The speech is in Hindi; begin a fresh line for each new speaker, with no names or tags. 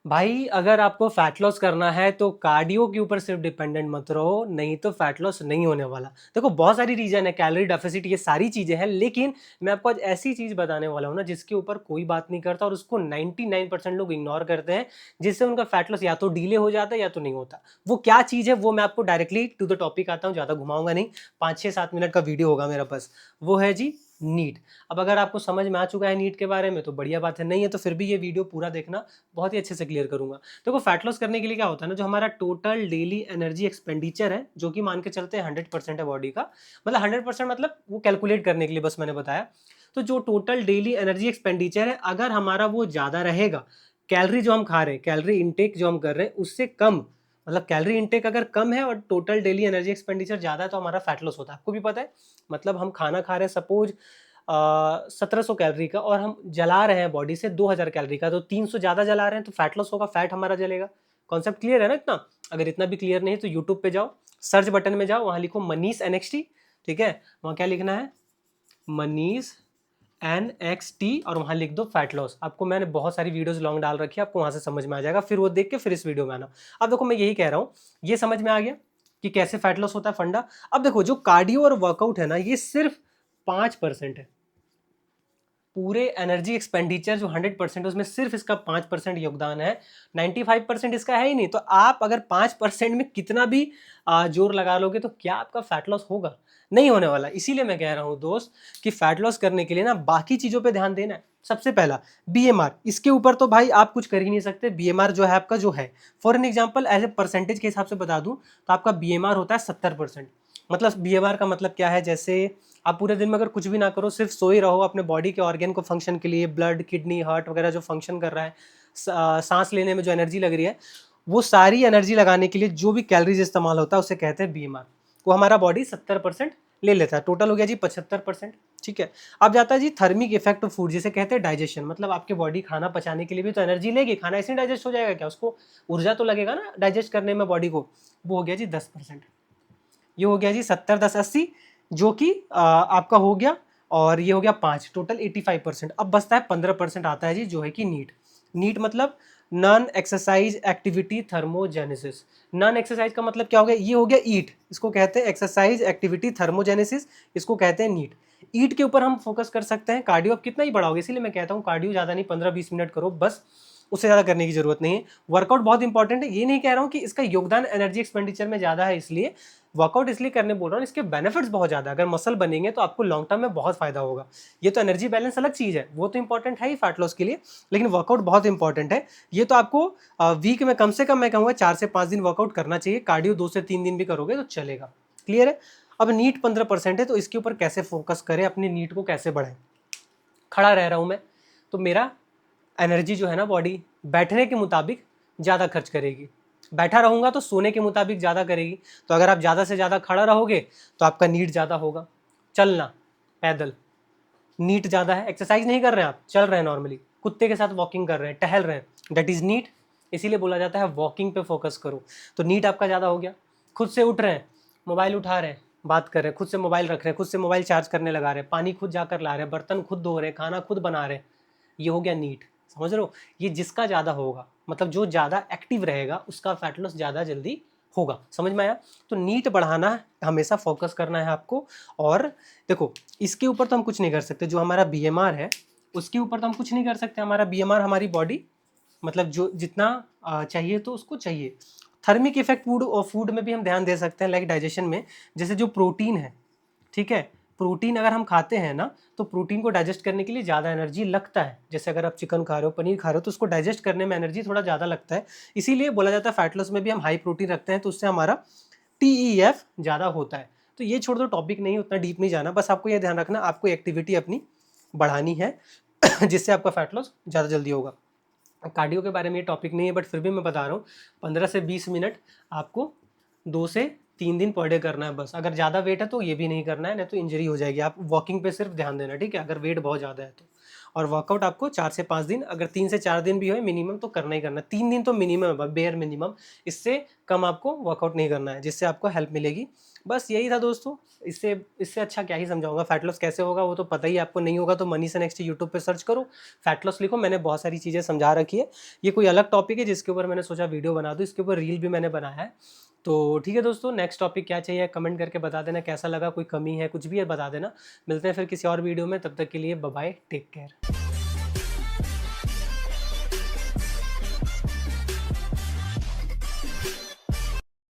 भाई अगर आपको फैट लॉस करना है तो कार्डियो के ऊपर सिर्फ डिपेंडेंट मत रहो, नहीं तो फैट लॉस नहीं होने वाला। देखो बहुत सारी रीजन है, कैलोरी डेफिसिट, ये सारी चीजें हैं, लेकिन मैं आपको आज ऐसी चीज बताने वाला हूं ना जिसके ऊपर कोई बात नहीं करता और उसको 99% लोग इग्नोर करते हैं, जिससे उनका फैट लॉस या तो डिले हो जाता है या तो नहीं होता। वो क्या चीज है वो मैं आपको डायरेक्टली टू द टॉपिक आता हूँ, ज्यादा घुमाऊंगा नहीं, 5-6-7 मिनट का वीडियो होगा मेरा पास। वो है जी नीट। अब अगर आपको समझ में आ चुका है नीट के बारे में तो बढ़िया बात है, नहीं है तो फिर भी ये वीडियो पूरा देखना, बहुत ही अच्छे से क्लियर करूंगा। देखो फैट लॉस करने के लिए क्या होता है ना, जो हमारा टोटल डेली एनर्जी एक्सपेंडिचर है, जो कि मान के चलते हैं 100% है बॉडी का, मतलब 100% मतलब वो कैलकुलेट करने के लिए बस मैंने बताया। तो जो टोटल डेली एनर्जी एक्सपेंडिचर है, अगर हमारा वो ज़्यादा रहेगा, कैलोरी जो हम खा रहे हैं, कैलोरी इंटेक जो हम कर रहे हैं उससे कम, मतलब कैलोरी इंटेक अगर कम है और टोटल डेली एनर्जी एक्सपेंडिचर ज़्यादा है तो हमारा फैट लॉस होता है। आपको भी पता है, मतलब हम खाना खा रहे हैं सपोज 1700 कैलोरी का और हम जला रहे हैं बॉडी से 2000 कैलोरी का, तो 300 ज़्यादा जला रहे हैं तो फैट लॉस होगा, फैट हमारा जलेगा। कॉन्सेप्ट क्लियर है ना इतना? अगर इतना भी क्लियर नहीं तो यूट्यूब पे जाओ, सर्च बटन में जाओ, वहाँ लिखो मनीष NXT, ठीक है? वहाँ क्या लिखना है, मनीष NXT, और वहाँ लिख दो फैट लॉस। आपको मैंने बहुत सारी वीडियोस लॉन्ग डाल रखी है, आपको वहाँ से समझ में आ जाएगा, फिर वो देख के फिर इस वीडियो में आना। अब देखो मैं यही कह रहा हूँ, ये समझ में आ गया कि कैसे फैट लॉस होता है, फंडा। अब देखो जो कार्डियो और वर्कआउट है ना, ये सिर्फ 5% है। पूरे एनर्जी एक्सपेंडिचर जो 100% उसमें सिर्फ इसका 5% योगदान है, 95% इसका है ही नहीं। तो आप अगर 5% में कितना भी जोर लगा लोगे तो क्या आपका फैट लॉस होगा? नहीं होने वाला। इसीलिए मैं कह रहा हूं दोस्त कि फैट लॉस करने के लिए ना बाकी चीजों पे ध्यान देना है। सबसे पहला BMR, इसके ऊपर तो भाई आप कुछ कर ही नहीं सकते। BMR जो है आपका जो है, for an example as a percentage के हिसाब से बता दूं तो आपका BMR होता है 70%। मतलब BMR का मतलब क्या है, जैसे आप पूरे दिन में अगर कुछ भी ना करो, सिर्फ सो ही रहो, अपने बॉडी के ऑर्गन को फंक्शन के लिए, ब्लड, किडनी, हार्ट वगैरह जो फंक्शन कर रहा है, सांस लेने में जो एनर्जी लग रही है, वो सारी एनर्जी लगाने के लिए जो भी कैलोरीज इस्तेमाल होता है उसे कहते हैं BMR। वो हमारा बॉडी 70% ले लेता है। टोटल हो गया जी 75%। ठीक है। अब जाता है जी थर्मिक इफेक्ट ऑफ फूड, जिसे कहते हैं डाइजेशन। मतलब आपके बॉडी खाना पचाने के लिए भी तो एनर्जी लेगी, खाना ऐसे डाइजेस्ट हो जाएगा क्या? उसको ऊर्जा तो लगेगा ना डाइजेस्ट करने में बॉडी को। वो हो गया जी 10%। ये हो गया जी 70-10-80, जो कि आपका हो गया, और ये हो गया 5, टोटल 85%। अब बचता है 15% आता है जी, जो है कि नीट। नीट मतलब non exercise activity thermogenesis. Non exercise का मतलब क्या हो गया? ये हो गया ईट, इसको कहते हैं एक्सरसाइज एक्टिविटी थर्मोजेनेसिस, इसको कहते हैं नीट। ईट के ऊपर हम फोकस कर सकते हैं, कार्डियो आप कितना ही बढ़ाओगे, इसीलिए मैं कहता हूँ कार्डियो ज़्यादा नहीं, 15-20 मिनट करो बस, उससे ज़्यादा करने की जरूरत नहीं है। वर्कआउट बहुत इंपॉर्टेंट है, ये नहीं कह रहा हूँ कि इसका योगदान एनर्जी एक्सपेंडिचर में ज़्यादा है, इसलिए वर्कआउट इसलिए करने बोल रहा हूँ, इसके बेनिफिट्स बहुत ज़्यादा है। अगर मसल बनेंगे तो आपको लॉन्ग टर्म में बहुत फायदा होगा। ये तो एनर्जी बैलेंस अलग चीज़ है, वो तो इंपॉर्टेंट है ही फैट लॉस के लिए, लेकिन वर्कआउट बहुत इंपॉर्टेंट है। ये तो आपको वीक में कम से कम मैं कहूँगा 4 से 5 दिन वर्कआउट करना चाहिए। कार्डियो 2 से 3 दिन भी करोगे तो चलेगा। क्लियर है? अब नीट 15% है, तो इसके ऊपर कैसे फोकस करें, अपनी नीट को कैसे बढ़ाएं। खड़ा रह रहा हूँ मैं, तो मेरा एनर्जी जो है ना बॉडी बैठने के मुताबिक ज़्यादा खर्च करेगी, बैठा रहूँगा तो सोने के मुताबिक ज़्यादा करेगी। तो अगर आप ज़्यादा से ज़्यादा खड़ा रहोगे तो आपका नीट ज़्यादा होगा। चलना, पैदल, नीट ज़्यादा है। एक्सरसाइज नहीं कर रहे हैं आप, चल रहे हैं नॉर्मली, कुत्ते के साथ वॉकिंग कर रहे हैं, टहल रहे हैं, दैट इज़ नीट। इसीलिए बोला जाता है वॉकिंग पे फोकस करो, तो नीट आपका ज़्यादा हो गया। खुद से उठ रहे हैं, मोबाइल उठा रहे हैं, बात कर रहे हैं, खुद से मोबाइल रख रहे हैं, खुद से मोबाइल चार्ज करने लगा रहे हैं, पानी खुद जाकर ला रहे हैं, बर्तन खुद धो रहे हैं, खाना खुद बना रहे हैं, ये हो गया नीट। समझ रहे हो? ये जिसका ज़्यादा होगा, मतलब जो ज़्यादा एक्टिव रहेगा उसका फैट लॉस ज़्यादा जल्दी होगा। समझ में आया? तो नीट बढ़ाना हमेशा फोकस करना है आपको। और देखो इसके ऊपर तो हम कुछ नहीं कर सकते, जो हमारा BMR है उसके ऊपर तो हम कुछ नहीं कर सकते। हमारा BMR हमारी बॉडी, मतलब जो जितना चाहिए तो उसको चाहिए। थर्मिक इफेक्ट फूड, और फूड में भी हम ध्यान दे सकते हैं, लाइक डाइजेशन में। जैसे जो प्रोटीन है, ठीक है, प्रोटीन अगर हम खाते हैं ना तो प्रोटीन को डाइजेस्ट करने के लिए ज़्यादा एनर्जी लगता है। जैसे अगर आप चिकन खा रहे हो, पनीर खा रहे हो, तो उसको डाइजेस्ट करने में एनर्जी थोड़ा ज़्यादा लगता है। इसीलिए बोला जाता है फैट लॉस में भी हम हाई प्रोटीन रखते हैं, तो उससे हमारा TEF ज़्यादा होता है। तो ये छोड़ दो, टॉपिक नहीं, उतना डीप नहीं जाना, बस आपको ये ध्यान रखना आपको एक्टिविटी अपनी बढ़ानी है जिससे आपका फैट लॉस ज़्यादा जल्दी होगा। कार्डियो के बारे में ये टॉपिक नहीं है, बट फिर भी मैं बता रहा हूँ, 15 से 20 मिनट आपको 2 से 3 दिन पर डे करना है बस। अगर ज़्यादा वेट है तो ये भी नहीं करना है, नहीं तो इंजरी हो जाएगी। आप वॉकिंग पे सिर्फ ध्यान देना, ठीक है, अगर वेट बहुत ज़्यादा है तो। और वर्कआउट आपको 4 से 5 दिन, अगर 3 से 4 दिन भी हो मिनिमम तो करना ही करना है। 3 दिन तो मिनिमम है, बेयर मिनिमम, इससे कम आपको वर्कआउट नहीं करना है, जिससे आपको हेल्प मिलेगी बस यही था दोस्तों, इससे इससे अच्छा क्या ही समझाऊंगा। फैट लॉस कैसे होगा वो तो पता ही है आपको, नहीं होगा तो मनी से नेक्स्ट यूट्यूब पे सर्च करो, फैट लॉस लिखो, मैंने बहुत सारी चीज़ें समझा रखी है। ये कोई अलग टॉपिक है जिसके ऊपर मैंने सोचा वीडियो बना दूँ, इसके ऊपर रील भी मैंने बनाया है। तो ठीक है दोस्तों, नेक्स्ट टॉपिक क्या चाहिए कमेंट करके बता देना, कैसा लगा, कोई कमी है कुछ भी है बता देना। मिलते हैं फिर किसी और वीडियो में, तब तक के लिए बाय बाय, टेक केयर।